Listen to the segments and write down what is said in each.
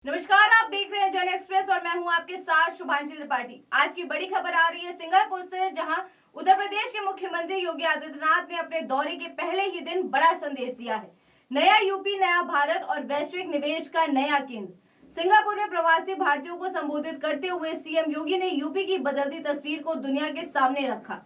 नमस्कार, आप देख रहे हैं जन एक्सप्रेस और मैं हूं आपके साथ शुभांशी त्रिपाठी। आज की बड़ी खबर आ रही है सिंगापुर से, जहां उत्तर प्रदेश के मुख्यमंत्री योगी आदित्यनाथ ने अपने दौरे के पहले ही दिन बड़ा संदेश दिया है। नया यूपी, नया भारत और वैश्विक निवेश का नया केंद्र। सिंगापुर में प्रवासी भारतीयों को संबोधित करते हुए सीएम योगी ने यूपी की बदलती तस्वीर को दुनिया के सामने रखा।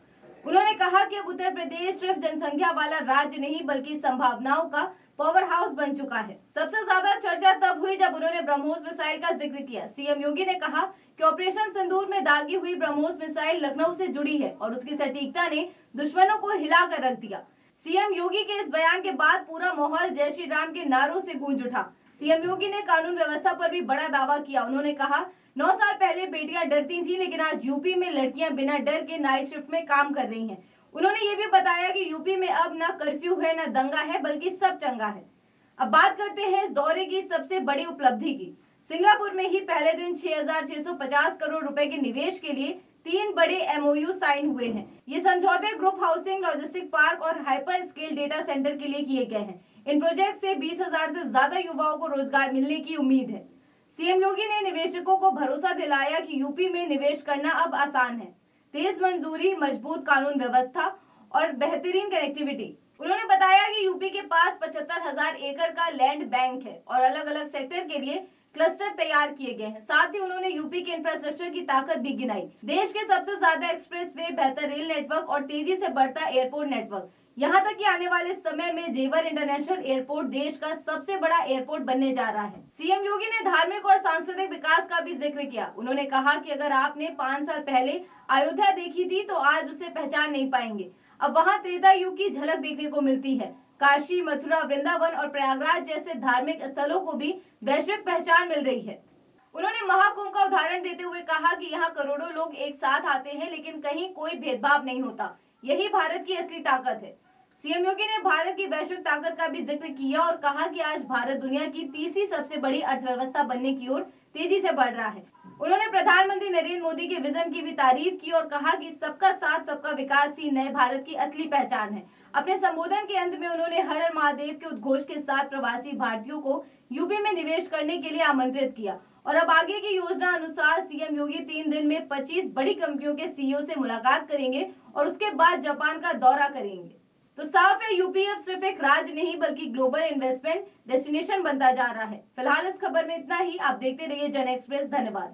उन्होंने कहा कि अब उत्तर प्रदेश सिर्फ जनसंख्या वाला राज्य नहीं बल्कि संभावनाओं का पावर हाउस बन चुका है। सबसे ज्यादा चर्चा तब हुई जब उन्होंने ब्रह्मोस मिसाइल का जिक्र किया। सीएम योगी ने कहा कि ऑपरेशन सिंदूर में दागी हुई ब्रह्मोस मिसाइल लखनऊ से जुड़ी है और उसकी सटीकता ने दुश्मनों को हिलाकर रख दिया। सीएम योगी के इस बयान के बाद पूरा माहौल जय श्री राम के नारों से गूंज उठा। सीएम योगी ने कानून व्यवस्था पर भी बड़ा दावा किया। उन्होंने कहा 9 साल पहले बेटियां डरती थी, लेकिन आज यूपी में लड़कियां बिना डर के नाइट शिफ्ट में काम कर रही हैं। उन्होंने ये भी बताया कि यूपी में अब न कर्फ्यू है, न दंगा है, बल्कि सब चंगा है। अब बात करते हैं इस दौरे की सबसे बड़ी उपलब्धि की। सिंगापुर में ही पहले दिन 6,650 करोड़ रुपए के निवेश के लिए 3 बड़े एमओयू साइन हुए हैं। ये समझौते ग्रुप हाउसिंग, लॉजिस्टिक पार्क और हाइपर स्केल डेटा सेंटर के लिए किए गए हैं। इन प्रोजेक्ट से 20,000 से ज्यादा युवाओं को रोजगार मिलने की उम्मीद है। सीएम योगी ने निवेशकों को भरोसा दिलाया कि यूपी में निवेश करना अब आसान है। तेज मंजूरी, मजबूत कानून व्यवस्था और बेहतरीन कनेक्टिविटी। उन्होंने बताया कि यूपी के पास 75,000 एकड़ का लैंड बैंक है और अलग अलग सेक्टर के लिए क्लस्टर तैयार किए गए हैं। साथ ही उन्होंने यूपी के इंफ्रास्ट्रक्चर की ताकत भी गिनाई। देश के सबसे ज्यादा एक्सप्रेसवे, बेहतर रेल नेटवर्क और तेजी से बढ़ता एयरपोर्ट नेटवर्क। यहाँ तक कि आने वाले समय में जेवर इंटरनेशनल एयरपोर्ट देश का सबसे बड़ा एयरपोर्ट बनने जा रहा है। सीएम योगी ने धार्मिक और सांस्कृतिक विकास का भी जिक्र किया। उन्होंने कहा कि अगर आपने 5 साल पहले अयोध्या देखी थी तो आज उसे पहचान नहीं पाएंगे। अब वहाँ त्रेता युग की झलक देखने को मिलती है। काशी, मथुरा, वृंदावन और प्रयागराज जैसे धार्मिक स्थलों को भी वैश्विक पहचान मिल रही है। उन्होंने महाकुंभ का उदाहरण देते हुए कहा कि यहाँ करोड़ों लोग एक साथ आते हैं, लेकिन कहीं कोई भेदभाव नहीं होता। यही भारत की असली ताकत है। सीएम योगी ने भारत की वैश्विक ताकत का भी जिक्र किया और कहा कि आज भारत दुनिया की तीसरी सबसे बड़ी अर्थव्यवस्था बनने की ओर तेजी से बढ़ रहा है। उन्होंने प्रधानमंत्री नरेंद्र मोदी के विजन की भी तारीफ की और कहा कि सबका साथ, सबका विकास ही नए भारत की असली पहचान है। अपने संबोधन के अंत में उन्होंने हर हर महादेव के उद्घोष के साथ प्रवासी भारतीयों को यूपी में निवेश करने के लिए आमंत्रित किया। और अब आगे की योजना अनुसार सीएम योगी 3 दिन में 25 बड़ी कंपनियों के सीईओ से मुलाकात करेंगे और उसके बाद जापान का दौरा करेंगे। तो साफ है, यूपी अब सिर्फ एक राज्य नहीं बल्कि ग्लोबल इन्वेस्टमेंट डेस्टिनेशन बनता जा रहा है। फिलहाल इस खबर में इतना ही। आप देखते रहिए जन एक्सप्रेस। धन्यवाद।